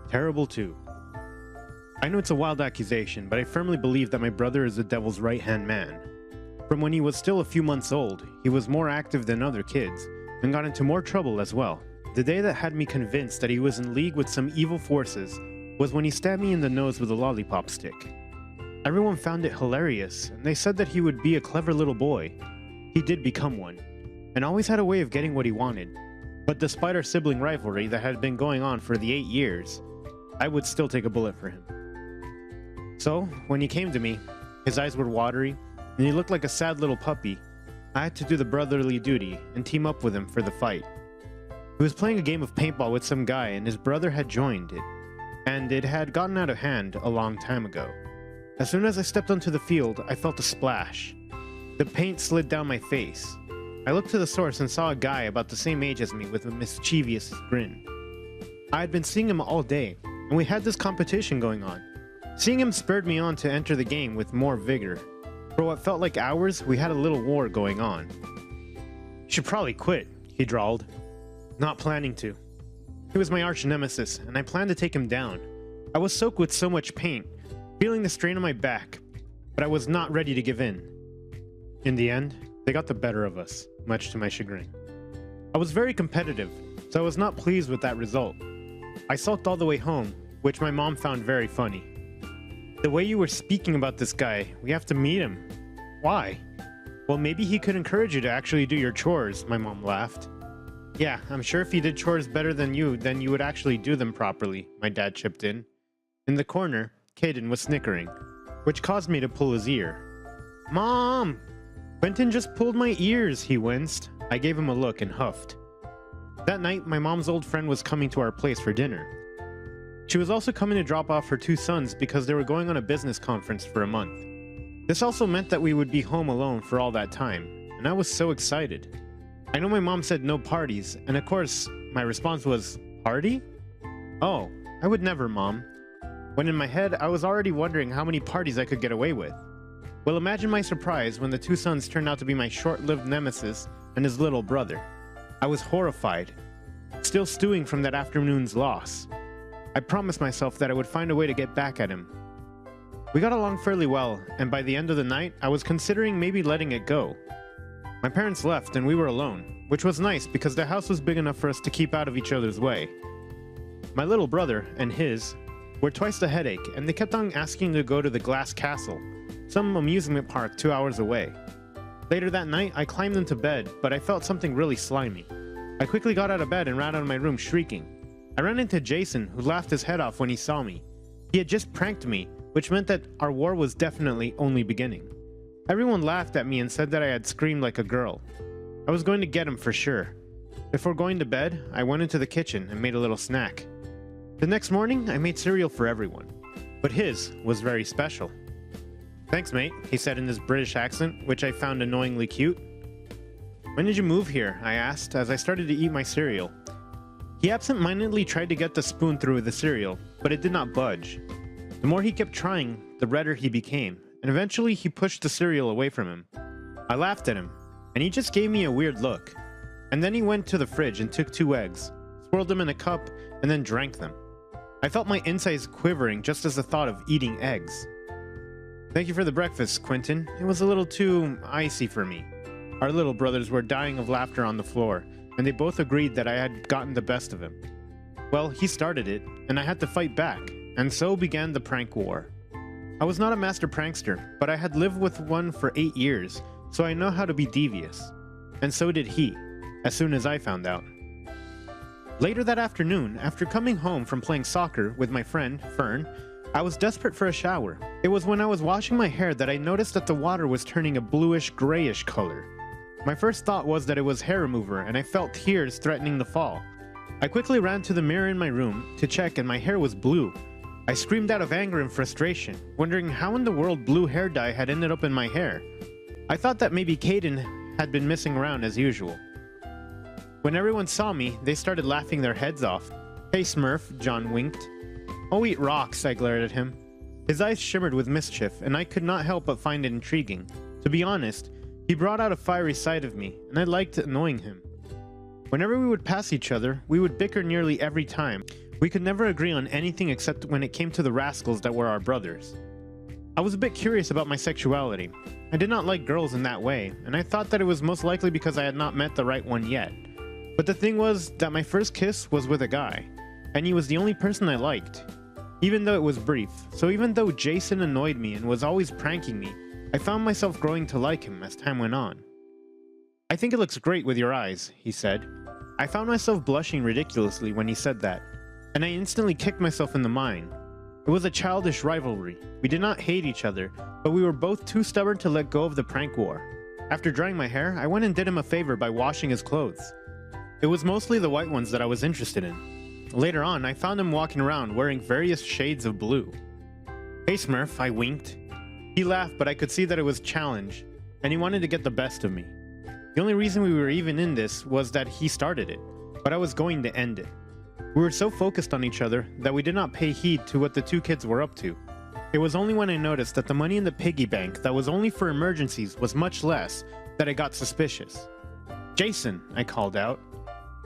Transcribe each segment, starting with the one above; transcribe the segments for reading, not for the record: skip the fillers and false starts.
Terrible too. I know it's a wild accusation, but I firmly believe that my brother is the devil's right-hand man. From when he was still a few months old, he was more active than other kids, and got into more trouble as well. The day that had me convinced that he was in league with some evil forces was when he stabbed me in the nose with a lollipop stick. Everyone found it hilarious, and they said that he would be a clever little boy. He did become one, and always had a way of getting what he wanted. But despite our sibling rivalry that had been going on for the 8 years, I would still take a bullet for him. So, when he came to me, his eyes were watery, and he looked like a sad little puppy. I had to do the brotherly duty and team up with him for the fight. He was playing a game of paintball with some guy, and his brother had joined it, and it had gotten out of hand a long time ago. As soon as I stepped onto the field, I felt a splash. The paint slid down my face. I looked to the source and saw a guy about the same age as me with a mischievous grin. I had been seeing him all day, and we had this competition going on. Seeing him spurred me on to enter the game with more vigor. For what felt like hours, we had a little war going on. "You should probably quit," he drawled. Not planning to. He was my arch nemesis, and I planned to take him down. I was soaked with so much paint, feeling the strain on my back, but I was not ready to give in. In the end, they got the better of us, much to my chagrin. I was very competitive, so I was not pleased with that result. I sulked all the way home, which my mom found very funny. "The way you were speaking about this guy, we have to meet him." "Why?" "Well, maybe he could encourage you to actually do your chores," my mom laughed. "Yeah, I'm sure if he did chores better than you, then you would actually do them properly," my dad chipped in. In the corner, Kayden was snickering, which caused me to pull his ear. "Mom! Quintin just pulled my ears," he winced. I gave him a look and huffed. That night, my mom's old friend was coming to our place for dinner. She was also coming to drop off her 2 sons because they were going on a business conference for a month. This also meant that we would be home alone for all that time, and I was so excited. I know my mom said no parties, and of course, my response was, "Party? Oh, I would never, Mom." When in my head, I was already wondering how many parties I could get away with. Well, imagine my surprise when the 2 sons turned out to be my short-lived nemesis and his little brother. I was horrified, still stewing from that afternoon's loss. I promised myself that I would find a way to get back at him. We got along fairly well, and by the end of the night, I was considering maybe letting it go. My parents left and we were alone, which was nice because the house was big enough for us to keep out of each other's way. My little brother and his were twice the headache, and they kept on asking to go to the Glass Castle, some amusement park 2 hours away. Later that night, I climbed into bed, but I felt something really slimy. I quickly got out of bed and ran out of my room shrieking. I ran into Jason, who laughed his head off when he saw me. He had just pranked me, which meant that our war was definitely only beginning. Everyone laughed at me and said that I had screamed like a girl. I was going to get him for sure. Before going to bed, I went into the kitchen and made a little snack. The next morning, I made cereal for everyone, but his was very special. "Thanks, mate," he said in his British accent, which I found annoyingly cute. "When did you move here?" I asked as I started to eat my cereal. He absent-mindedly tried to get the spoon through the cereal, but it did not budge. The more he kept trying, the redder he became, and eventually he pushed the cereal away from him. I laughed at him, and he just gave me a weird look. And then he went to the fridge and took 2 eggs, swirled them in a cup, and then drank them. I felt my insides quivering just as the thought of eating eggs. "Thank you for the breakfast, Quintin. It was a little too icy for me." Our little brothers were dying of laughter on the floor, and they both agreed that I had gotten the best of him. Well, he started it, and I had to fight back, and so began the prank war. I was not a master prankster, but I had lived with one for 8 years, so I know how to be devious. And so did he, as soon as I found out. Later that afternoon, after coming home from playing soccer with my friend, Fern, I was desperate for a shower. It was when I was washing my hair that I noticed that the water was turning a bluish-grayish color. My first thought was that it was hair remover, and I felt tears threatening to fall. I quickly ran to the mirror in my room to check, and my hair was blue. I screamed out of anger and frustration, wondering how in the world blue hair dye had ended up in my hair. I thought that maybe Kayden had been messing around as usual. When everyone saw me, they started laughing their heads off. "Hey Smurf," John winked. "Oh, eat rocks," I glared at him. His eyes shimmered with mischief, and I could not help but find it intriguing. To be honest, he brought out a fiery side of me, and I liked annoying him. Whenever we would pass each other, we would bicker nearly every time. We could never agree on anything except when it came to the rascals that were our brothers. I was a bit curious about my sexuality. I did not like girls in that way, and I thought that it was most likely because I had not met the right one yet. But the thing was that my first kiss was with a guy, and he was the only person I liked, even though it was brief. So even though Jason annoyed me and was always pranking me, I found myself growing to like him as time went on. "I think it looks great with your eyes," he said. I found myself blushing ridiculously when he said that, and I instantly kicked myself in the mind. It was a childish rivalry. We did not hate each other, but we were both too stubborn to let go of the prank war. After drying my hair, I went and did him a favor by washing his clothes. It was mostly the white ones that I was interested in. Later on, I found him walking around wearing various shades of blue. "Hey Smurf," I winked. He laughed, but I could see that it was a challenge, and he wanted to get the best of me. The only reason we were even in this was that he started it, but I was going to end it. We were so focused on each other that we did not pay heed to what the two kids were up to. It was only when I noticed that the money in the piggy bank that was only for emergencies was much less that I got suspicious. "Jason," I called out.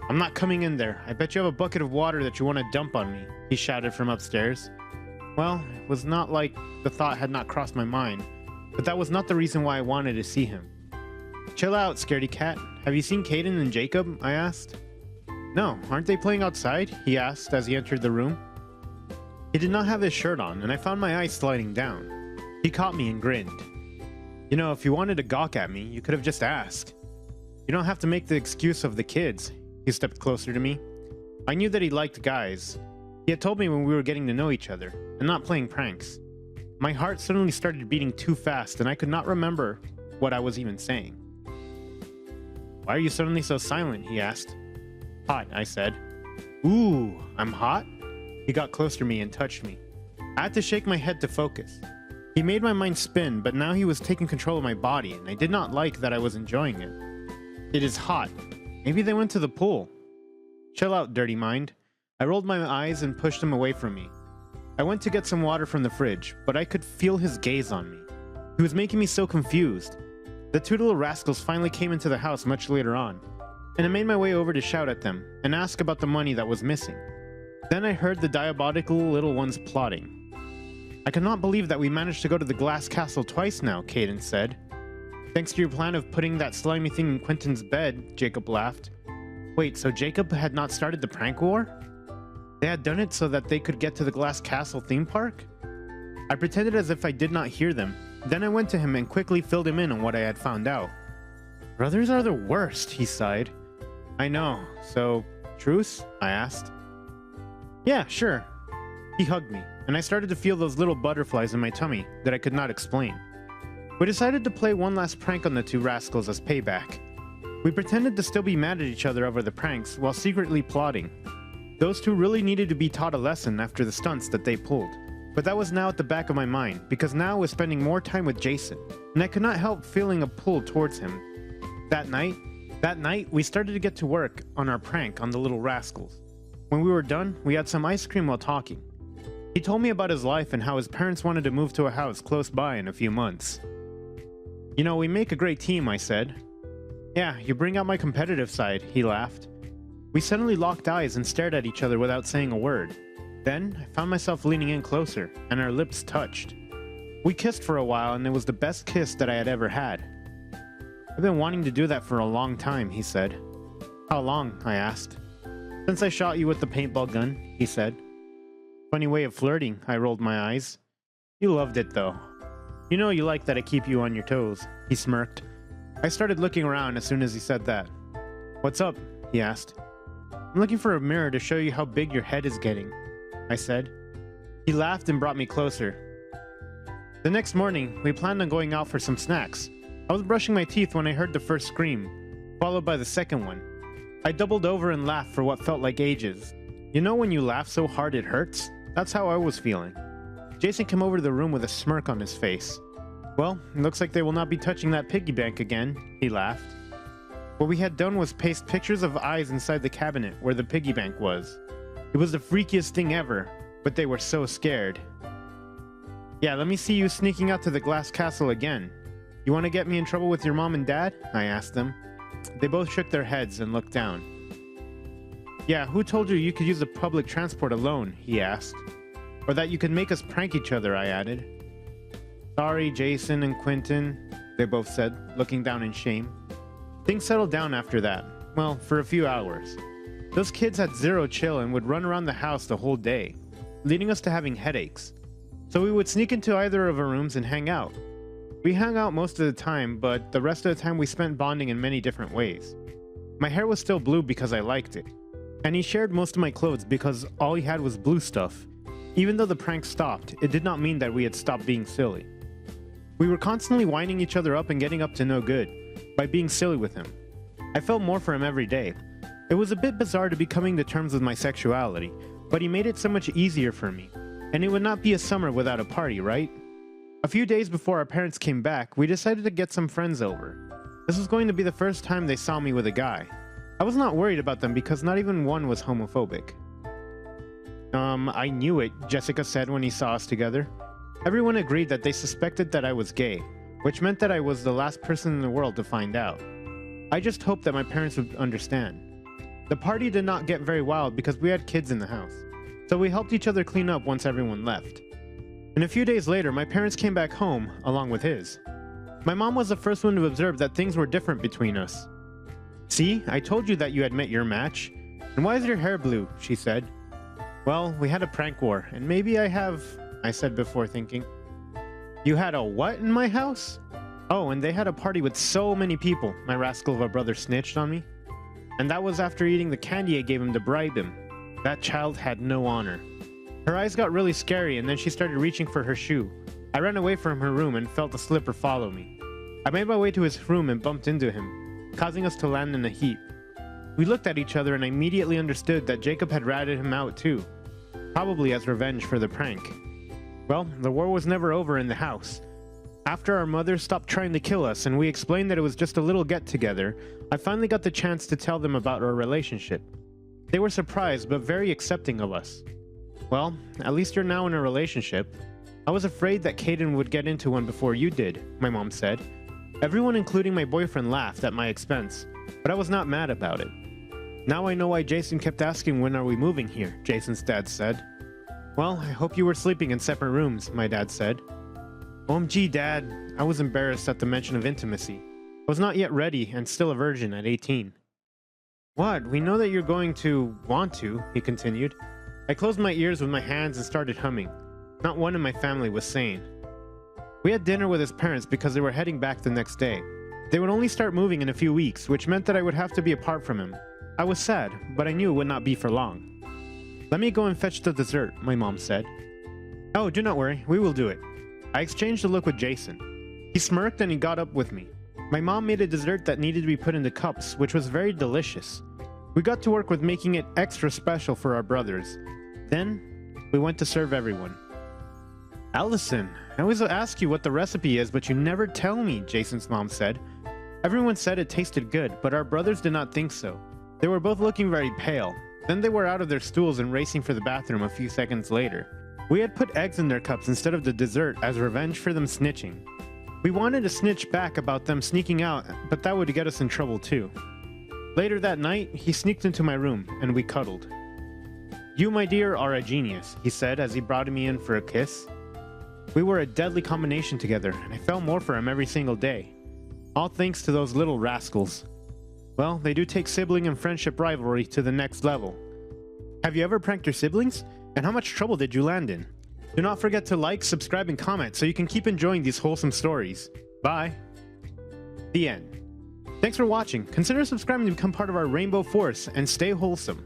"I'm not coming in there. I bet you have a bucket of water that you want to dump on me," he shouted from upstairs. Well, it was not like the thought had not crossed my mind, but that was not the reason why I wanted to see him. "Chill out, scaredy cat. Have you seen Kayden and Jacob?" I asked. "No, aren't they playing outside?" he asked as he entered the room. He did not have his shirt on, and I found my eyes sliding down. He caught me and grinned. "You know, if you wanted to gawk at me, you could have just asked. You don't have to make the excuse of the kids." He stepped closer to me. I knew that he liked guys. He had told me when we were getting to know each other, and not playing pranks. My heart suddenly started beating too fast, and I could not remember what I was even saying. "Why are you suddenly so silent?" he asked. "Hot," I said. "Ooh, I'm hot?" He got closer to me and touched me. I had to shake my head to focus. He made my mind spin, but now he was taking control of my body, and I did not like that I was enjoying it. "It is hot. Maybe they went to the pool." "Chill out, dirty mind." I rolled my eyes and pushed him away from me. I went to get some water from the fridge, but I could feel his gaze on me. He was making me so confused. The two little rascals finally came into the house much later on, and I made my way over to shout at them and ask about the money that was missing. Then I heard the diabolical little ones plotting. "I cannot believe that we managed to go to the glass castle twice now," Kayden said. "Thanks to your plan of putting that slimy thing in Quintin's bed," Jacob laughed. "Wait, so Jacob had not started the prank war? They had done it so that they could get to the glass castle theme park?" I pretended as if I did not hear them. Then I went to him and quickly filled him in on what I had found out. "Brothers are the worst," he sighed. "I know. So, truce?" I asked. "Yeah, sure." He hugged me, and I started to feel those little butterflies in my tummy that I could not explain. We decided to play one last prank on the two rascals as payback. We pretended to still be mad at each other over the pranks while secretly plotting. Those two really needed to be taught a lesson after the stunts that they pulled. But that was now at the back of my mind, because now I was spending more time with Jason, and I could not help feeling a pull towards him. That night, we started to get to work on our prank on the little rascals. When we were done, we had some ice cream while talking. He told me about his life and how his parents wanted to move to a house close by in a few months. "You know, we make a great team," I said. "Yeah, you bring out my competitive side," he laughed. We suddenly locked eyes and stared at each other without saying a word. Then, I found myself leaning in closer, and our lips touched. We kissed for a while, and it was the best kiss that I had ever had. "I've been wanting to do that for a long time," he said. "How long?" I asked. "Since I shot you with the paintball gun," he said. "Funny way of flirting," I rolled my eyes. "You loved it, though. You know you like that I keep you on your toes," he smirked. I started looking around as soon as he said that. "What's up?" he asked. "I'm looking for a mirror to show you how big your head is getting," I said. He laughed and brought me closer. The next morning, we planned on going out for some snacks. I was brushing my teeth when I heard the first scream, followed by the second one. I doubled over and laughed for what felt like ages. You know when you laugh so hard it hurts? That's how I was feeling. Jason came over to the room with a smirk on his face. "Well, it looks like they will not be touching that piggy bank again," he laughed. What we had done was paste pictures of eyes inside the cabinet where the piggy bank was. It was the freakiest thing ever, but they were so scared. "Yeah, let me see you sneaking out to the glass castle again. You want to get me in trouble with your mom and dad?" I asked them. They both shook their heads and looked down. Yeah, who told you you could use the public transport alone? He asked. Or that you could make us prank each other, I added. Sorry, Jason and Quintin, they both said, looking down in shame. Things settled down after that. Well, for a few hours. Those kids had zero chill and would run around the house the whole day, leading us to having headaches. So we would sneak into either of our rooms and hang out. We hung out most of the time, but the rest of the time we spent bonding in many different ways. My hair was still blue because I liked it, and he shared most of my clothes because all he had was blue stuff. Even though the prank stopped, it did not mean that we had stopped being silly. We were constantly winding each other up and getting up to no good by being silly with him. I felt more for him every day. It was a bit bizarre to be coming to terms with my sexuality, but he made it so much easier for me, and it would not be a summer without a party, right? A few days before our parents came back, we decided to get some friends over. This was going to be the first time they saw me with a guy. I was not worried about them because not even one was homophobic. I knew it, Jessica said when he saw us together. Everyone agreed that they suspected that I was gay, which meant that I was the last person in the world to find out. I just hoped that my parents would understand. The party did not get very wild because we had kids in the house, so we helped each other clean up once everyone left. And a few days later, my parents came back home, along with his. My mom was the first one to observe that things were different between us. See, I told you that you had met your match. And why is your hair blue? She said. Well, we had a prank war, and maybe I have, I said before thinking. You had a what in my house? Oh, and they had a party with so many people, my rascal of a brother snitched on me. And that was after eating the candy I gave him to bribe him. That child had no honor. Her eyes got really scary, and then she started reaching for her shoe. I ran away from her room and felt the slipper follow me. I made my way to his room and bumped into him, causing us to land in a heap. We looked at each other and I immediately understood that Jacob had ratted him out too, probably as revenge for the prank. Well, the war was never over in the house. After our mother stopped trying to kill us and we explained that it was just a little get-together, I finally got the chance to tell them about our relationship. They were surprised but very accepting of us. Well, at least you're now in a relationship. I was afraid that Kayden would get into one before you did, my mom said. Everyone including my boyfriend laughed at my expense, but I was not mad about it. Now I know why Jason kept asking when are we moving here, Jason's dad said. Well, I hope you were sleeping in separate rooms, my dad said. OMG, Dad, I was embarrassed at the mention of intimacy. I was not yet ready and still a virgin at 18. What? We know that you're going to want to, he continued. I closed my ears with my hands and started humming. Not one in my family was sane. We had dinner with his parents because they were heading back the next day. They would only start moving in a few weeks, which meant that I would have to be apart from him. I was sad, but I knew it would not be for long. Let me go and fetch the dessert, my mom said. Oh, do not worry, we will do it. I exchanged a look with Jason. He smirked and he got up with me. My mom made a dessert that needed to be put into cups, which was very delicious. We got to work with making it extra special for our brothers. Then, we went to serve everyone. Allison, I always ask you what the recipe is, but you never tell me, Jason's mom said. Everyone said it tasted good, but our brothers did not think so. They were both looking very pale. Then they were out of their stools and racing for the bathroom a few seconds later. We had put eggs in their cups instead of the dessert as revenge for them snitching. We wanted to snitch back about them sneaking out, but that would get us in trouble too. Later that night, he sneaked into my room, and we cuddled. You, my dear, are a genius, he said as he brought me in for a kiss. We were a deadly combination together, and I fell more for him every single day. All thanks to those little rascals. Well, they do take sibling and friendship rivalry to the next level. Have you ever pranked your siblings? And how much trouble did you land in? Do not forget to like, subscribe, and comment so you can keep enjoying these wholesome stories. Bye. The end. Thanks for watching. Consider subscribing to become part of our Rainbow Force and stay wholesome.